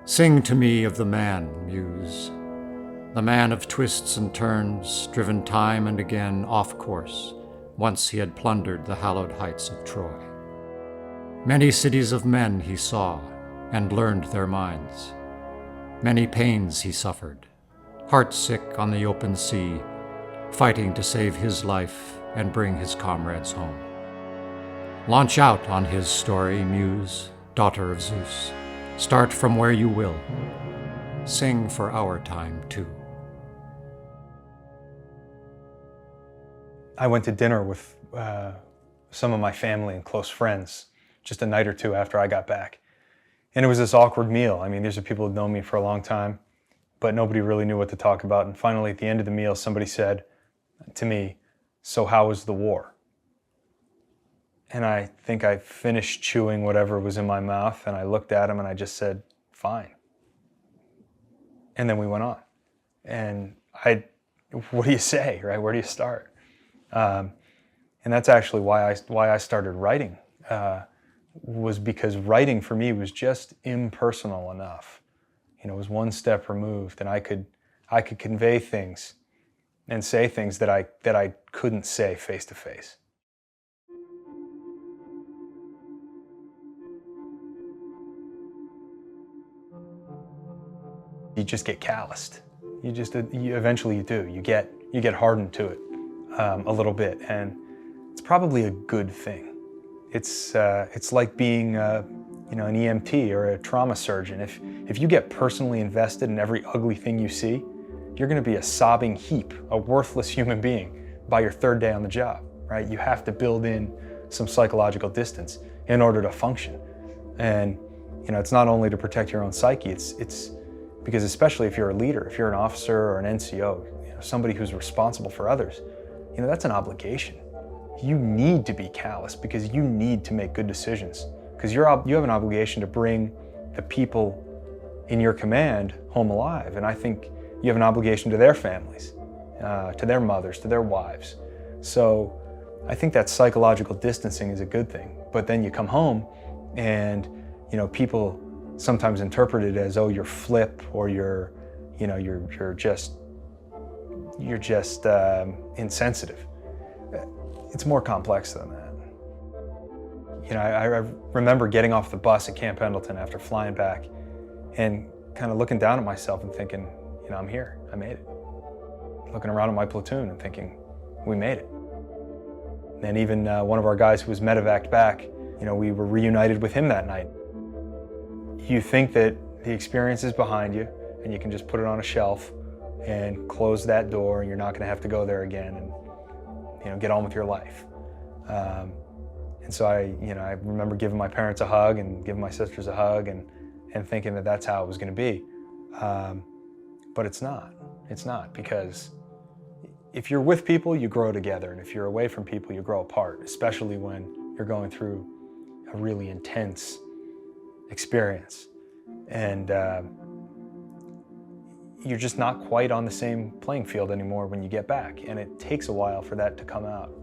Sing to me of the man, Muse, the man of twists and turns, driven time and again off course, once he had plundered the hallowed heights of Troy. Many cities of men he saw, and learned their minds. Many pains he suffered, heartsick on the open sea, fighting to save his life and bring his comrades home. Launch out on his story, Muse, daughter of Zeus. Start from where you will. Sing for our time, too. I went to dinner with some of my family and close friends just a night or two after I got back. And it was this awkward meal. I mean, these are people who've known me for a long time, but nobody really knew what to talk about. And finally, at the end of the meal, somebody said to me, "So how was the war?" And I think I finished chewing whatever was in my mouth, and I looked at him and I just said, "Fine." And then we went on. And what do you say, right? Where do you start? And that's actually why I started writing, was because writing for me was just impersonal enough. You know, it was one step removed, and I could convey things and say things that I couldn't say face to face. You just get calloused. Eventually you do. You get hardened to it a little bit, and it's probably a good thing. It's like being an EMT or a trauma surgeon. If you get personally invested in every ugly thing you see, you're going to be a sobbing heap, a worthless human being by your third day on the job, right? You have to build in some psychological distance in order to function. And it's not only to protect your own psyche, it's because especially if you're a leader, if you're an officer or an NCO, somebody who's responsible for others, that's an obligation. You need to be callous because you need to make good decisions, because you have an obligation to bring the people in your command home alive. And I think you have an obligation to their families, to their mothers, to their wives. So I think that psychological distancing is a good thing. But then you come home and, people sometimes interpret it as, oh, you're flip, or you're just insensitive. It's more complex than that. I remember getting off the bus at Camp Pendleton after flying back and kind of looking down at myself and thinking, I'm here, I made it. Looking around at my platoon and thinking, we made it. And even one of our guys who was medevaced back, we were reunited with him that night. You think that the experience is behind you and you can just put it on a shelf and close that door and you're not gonna have to go there again and get on with your life. And so I remember giving my parents a hug and giving my sisters a hug and thinking that that's how it was gonna be. But it's not. It's not, because if you're with people, you grow together. And if you're away from people, you grow apart, especially when you're going through a really intense experience. And you're just not quite on the same playing field anymore when you get back. And it takes a while for that to come out.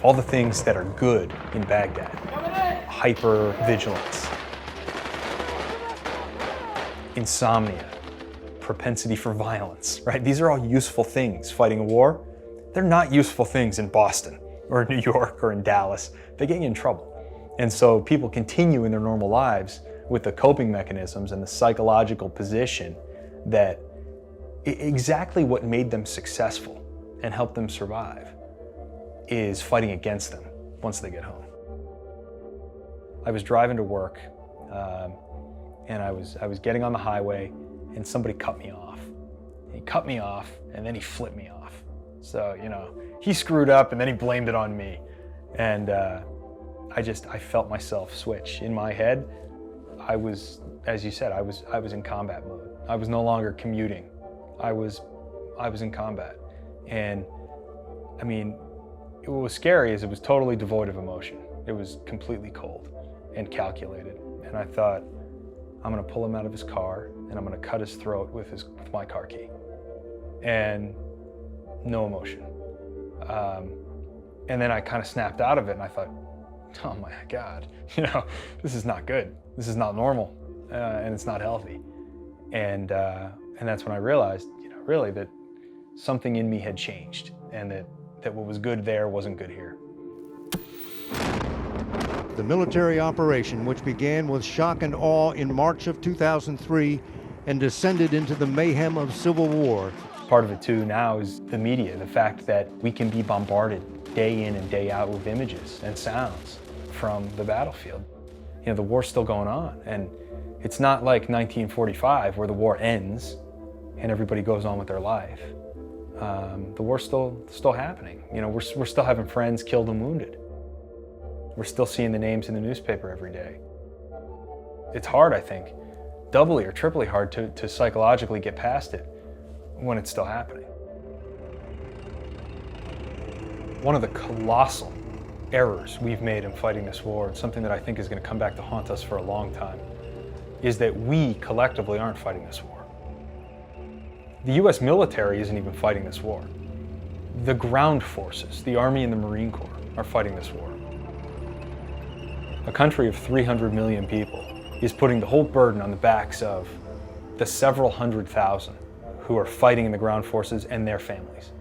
All the things that are good in Baghdad: hyper-vigilance, insomnia, propensity for violence, right? These are all useful things fighting a war. They're not useful things in Boston or New York or in Dallas. They get you in trouble. And so people continue in their normal lives with the coping mechanisms and the psychological position that exactly what made them successful and helped them survive is fighting against them once they get home. I was driving to work and I was getting on the highway and somebody cut me off. He cut me off and then he flipped me off. So, he screwed up and then he blamed it on me. And I felt myself switch. In my head, I was, as you said, I was in combat mode. I was no longer commuting. I was in combat. And I mean, what was scary is it was totally devoid of emotion. It was completely cold and calculated. And I thought, I'm gonna pull him out of his car and I'm gonna cut his throat with my car key. And no emotion. And then I kind of snapped out of it and I thought, oh my God, this is not good. This is not normal. and it's not healthy. And that's when I realized, really that something in me had changed, and that what was good there wasn't good here. The military operation, which began with shock and awe in March of 2003 and descended into the mayhem of civil war. Part of it too now is the media, the fact that we can be bombarded day in and day out with images and sounds from the battlefield. The war's still going on, and it's not like 1945 where the war ends and everybody goes on with their life. The war's still happening. We're still having friends killed and wounded. We're still seeing the names in the newspaper every day. It's hard, I think, doubly or triply hard to psychologically get past it when it's still happening. One of the colossal errors we've made in fighting this war, and something that I think is going to come back to haunt us for a long time, is that we collectively aren't fighting this war. The US military isn't even fighting this war. The ground forces, the Army and the Marine Corps, are fighting this war. A country of 300 million people is putting the whole burden on the backs of the several hundred thousand who are fighting in the ground forces and their families.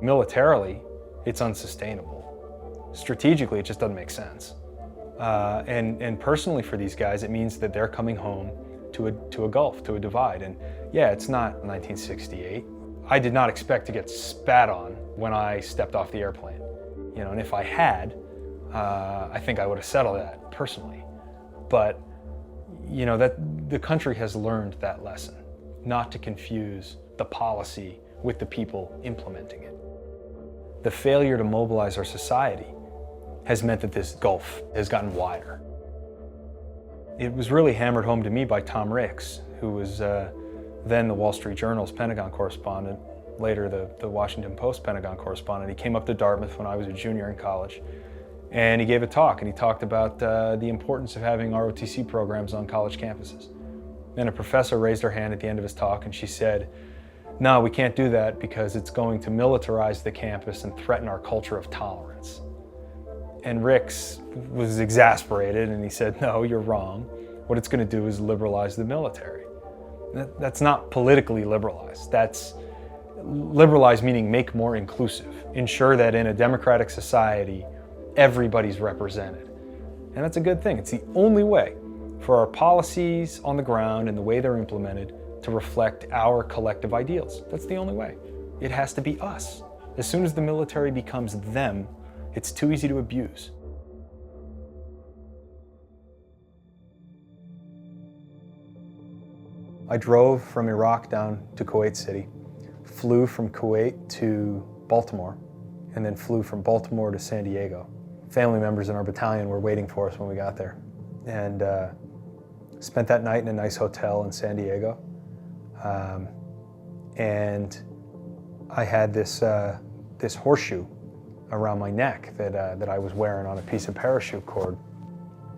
Militarily, it's unsustainable. Strategically, it just doesn't make sense. And personally for these guys, it means that they're coming home to a gulf, to a divide. And yeah, it's not 1968. I did not expect to get spat on when I stepped off the airplane. And if I had, I think I would have settled that personally. But, that the country has learned that lesson, not to confuse the policy with the people implementing it. The failure to mobilize our society has meant that this gulf has gotten wider. It was really hammered home to me by Tom Ricks, who was then the Wall Street Journal's Pentagon correspondent, later the Washington Post Pentagon correspondent. He came up to Dartmouth when I was a junior in college, and he gave a talk, and he talked about the importance of having ROTC programs on college campuses. And a professor raised her hand at the end of his talk, and she said, "No, we can't do that because it's going to militarize the campus and threaten our culture of tolerance." And Ricks was exasperated, and he said, "No, you're wrong. What it's going to do is liberalize the military." That's not politically liberalized. That's liberalized meaning make more inclusive. Ensure that in a democratic society, everybody's represented. And that's a good thing. It's the only way for our policies on the ground and the way they're implemented to reflect our collective ideals. That's the only way. It has to be us. As soon as the military becomes them, it's too easy to abuse. I drove from Iraq down to Kuwait City, flew from Kuwait to Baltimore, and then flew from Baltimore to San Diego. Family members in our battalion were waiting for us when we got there, and spent that night in a nice hotel in San Diego. And I had this horseshoe around my neck that I was wearing on a piece of parachute cord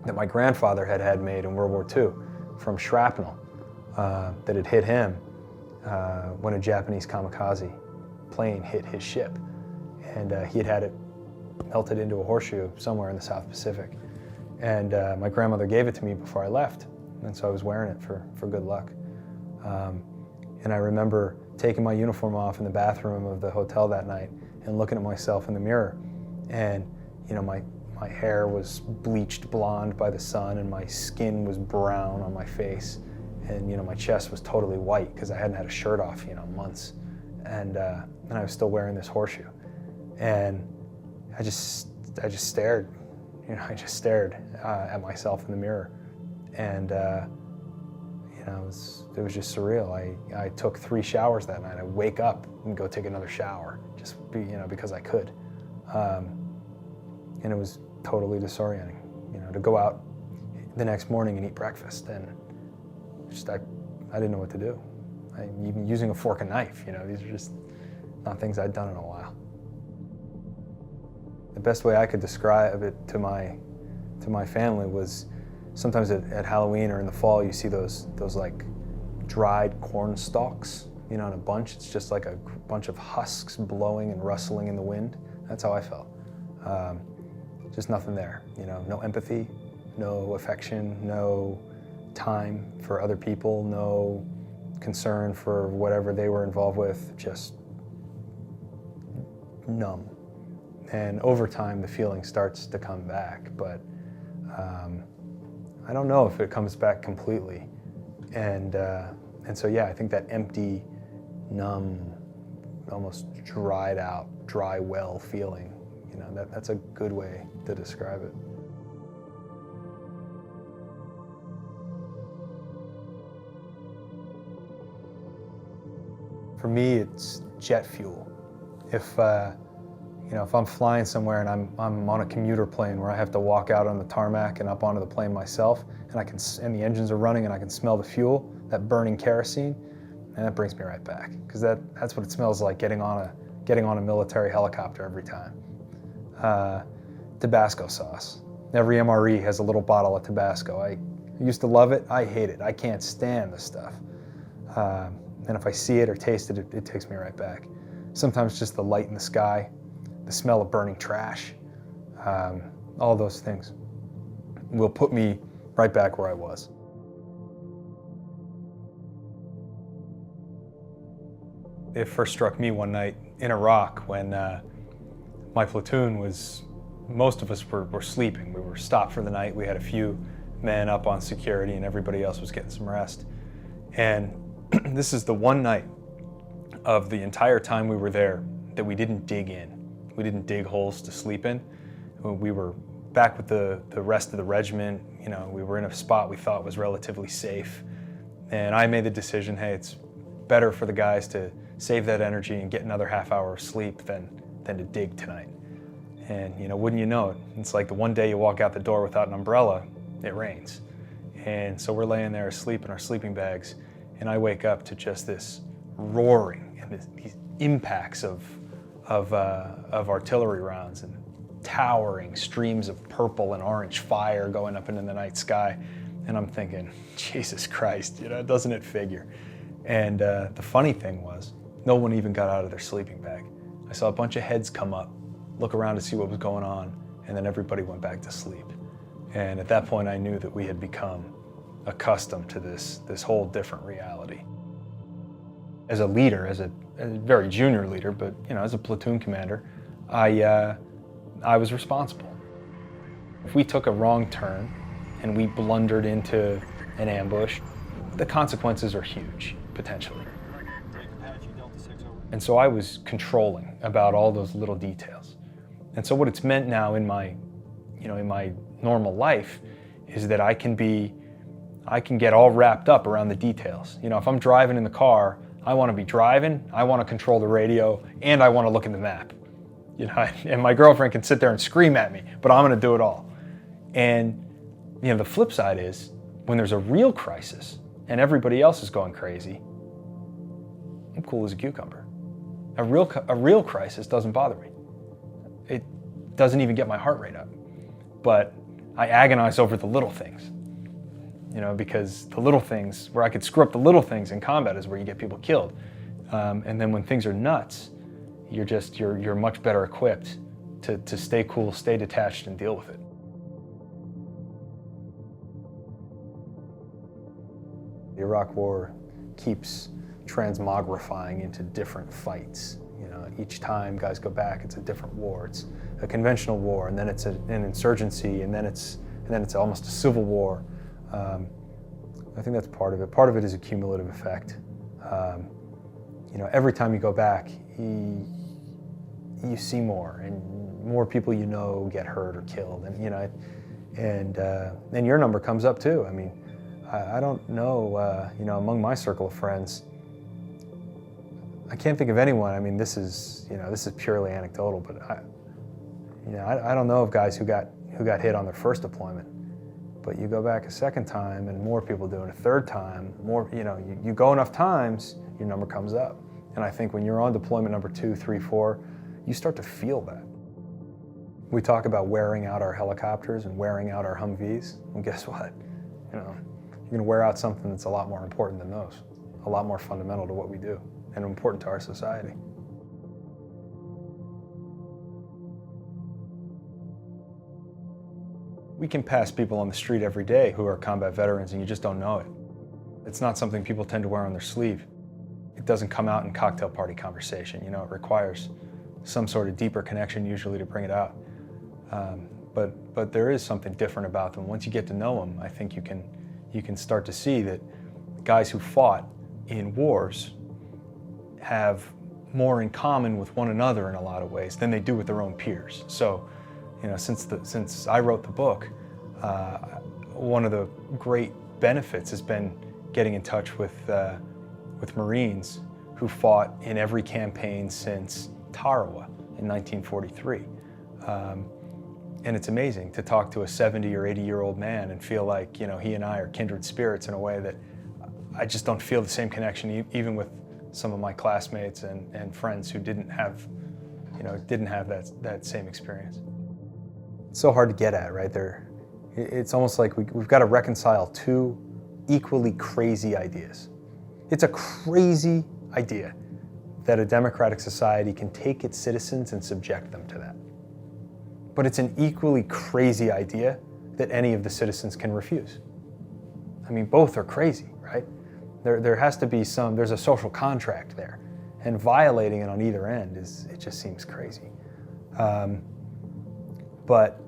that my grandfather had made in World War II from shrapnel that had hit him when a Japanese kamikaze plane hit his ship. And he had it melted into a horseshoe somewhere in the South Pacific. And my grandmother gave it to me before I left, and so I was wearing it for good luck. And I remember taking my uniform off in the bathroom of the hotel that night and looking at myself in the mirror. And my hair was bleached blonde by the sun, and my skin was brown on my face. And my chest was totally white because I hadn't had a shirt off, months. And I was still wearing this horseshoe. And I just stared, I just stared at myself in the mirror. And it was just surreal. I took 3 showers that night. I'd wake up and go take another shower, just because I could. And it was totally disorienting, to go out the next morning and eat breakfast, and I didn't know what to do. Even using a fork and knife, these are just not things I'd done in a while. The best way I could describe it to my family was sometimes at Halloween or in the fall, you see those like dried corn stalks, in a bunch. It's just like a bunch of husks blowing and rustling in the wind. That's how I felt. Just nothing there, no empathy, no affection, no time for other people, no concern for whatever they were involved with, just numb. And over time, the feeling starts to come back, but I don't know if it comes back completely. And so, yeah, I think that empty, numb, almost dried out, dry well feeling, you know, that's a good way to describe it. For me, it's jet fuel. If if I'm flying somewhere and I'm on a commuter plane where I have to walk out on the tarmac and up onto the plane myself, and the engines are running and I can smell the fuel, that burning kerosene, and that brings me right back, because that's what it smells like getting on a military helicopter every time. Tabasco sauce. Every MRE has a little bottle of Tabasco. I used to love it. I hate it. I can't stand the stuff. And if I see it or taste it, it takes me right back. Sometimes just the light in the sky, the smell of burning trash, all those things will put me right back where I was. It first struck me one night in Iraq when my platoon most of us were sleeping. We were stopped for the night. We had a few men up on security and everybody else was getting some rest. And this is the one night of the entire time we were there that we didn't dig in. We didn't dig holes to sleep in. We were back with the rest of the regiment. You know, we were in a spot we thought was relatively safe. And I made the decision, hey, it's better for the guys to save that energy and get another half hour of sleep than to dig tonight. And wouldn't you know it, it's like the one day you walk out the door without an umbrella, it rains. And so we're laying there asleep in our sleeping bags, and I wake up to just this roaring and these impacts of artillery rounds and towering streams of purple and orange fire going up into the night sky. And I'm thinking, Jesus Christ, doesn't it figure? And the funny thing was, no one even got out of their sleeping bag. I saw a bunch of heads come up, look around to see what was going on, and then everybody went back to sleep. And at that point, I knew that we had become accustomed to this whole different reality. As a leader, as a very junior leader, but as a platoon commander, I was responsible. If we took a wrong turn and we blundered into an ambush, the consequences are huge, potentially. And so I was controlling about all those little details. And so what it's meant now in my normal life is that I can get all wrapped up around the details. If I'm driving in the car, I want to be driving, I want to control the radio, and I want to look at the map. And my girlfriend can sit there and scream at me, but I'm going to do it all. And the flip side is, when there's a real crisis and everybody else is going crazy, I'm cool as a cucumber. A real crisis doesn't bother me. It doesn't even get my heart rate up. But I agonize over the little things. Because the little things, where I could screw up the little things in combat, is where you get people killed. And then when things are nuts, you're much better equipped to stay cool, stay detached, and deal with it. The Iraq War keeps transmogrifying into different fights. Each time guys go back, it's a different war. It's a conventional war, and then it's an insurgency, and then it's almost a civil war. I think that's part of it. Part of it is a cumulative effect. Every time you go back, you see more, and more people get hurt or killed, and your number comes up too. I mean, I don't know, among my circle of friends, I can't think of anyone. I mean, this is purely anecdotal, but I don't know of guys who got hit on their first deployment. But you go back a second time, and more people do it a third time. More, you go enough times, your number comes up. And I think when you're on deployment number 2, 3, 4, you start to feel that. We talk about wearing out our helicopters and wearing out our Humvees. Well, guess what? You're going to wear out something that's a lot more important than those, a lot more fundamental to what we do and important to our society. We can pass people on the street every day who are combat veterans and you just don't know it. It's not something people tend to wear on their sleeve. It doesn't come out in cocktail party conversation. You know, it requires some sort of deeper connection usually to bring it out. But there is something different about them. Once you get to know them, I think you can start to see that guys who fought in wars have more in common with one another in a lot of ways than they do with their own peers. So, you know, since I wrote the book, one of the great benefits has been getting in touch with Marines who fought in every campaign since Tarawa in 1943. And it's amazing to talk to a 70 or 80-year-old man and feel like, you know, he and I are kindred spirits in a way that I just don't feel the same connection even with some of my classmates and friends who didn't have that same experience. It's so hard to get at, right? It's almost like we've got to reconcile two equally crazy ideas. It's a crazy idea that a democratic society can take its citizens and subject them to that. But it's an equally crazy idea that any of the citizens can refuse. I mean, both are crazy, right? There has to be there's a social contract there, and violating it on either end it just seems crazy. But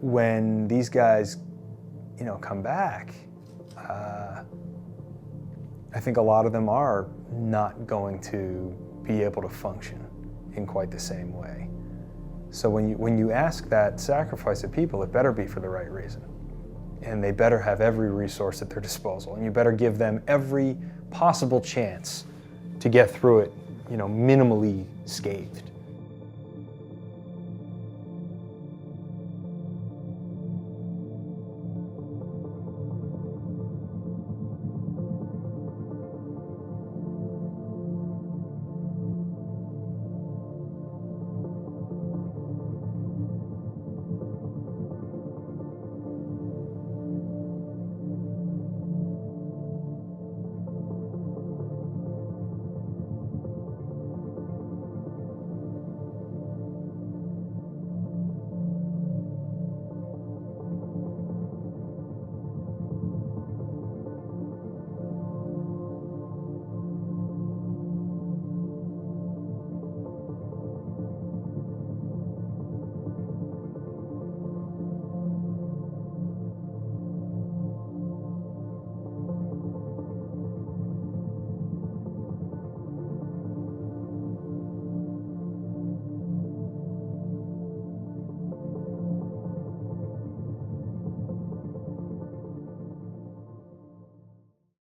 when these guys, you know, come back, I think a lot of them are not going to be able to function in quite the same way. So when you ask that sacrifice of people, it better be for the right reason. And they better have every resource at their disposal. And you better give them every possible chance to get through it, you know, minimally scathed.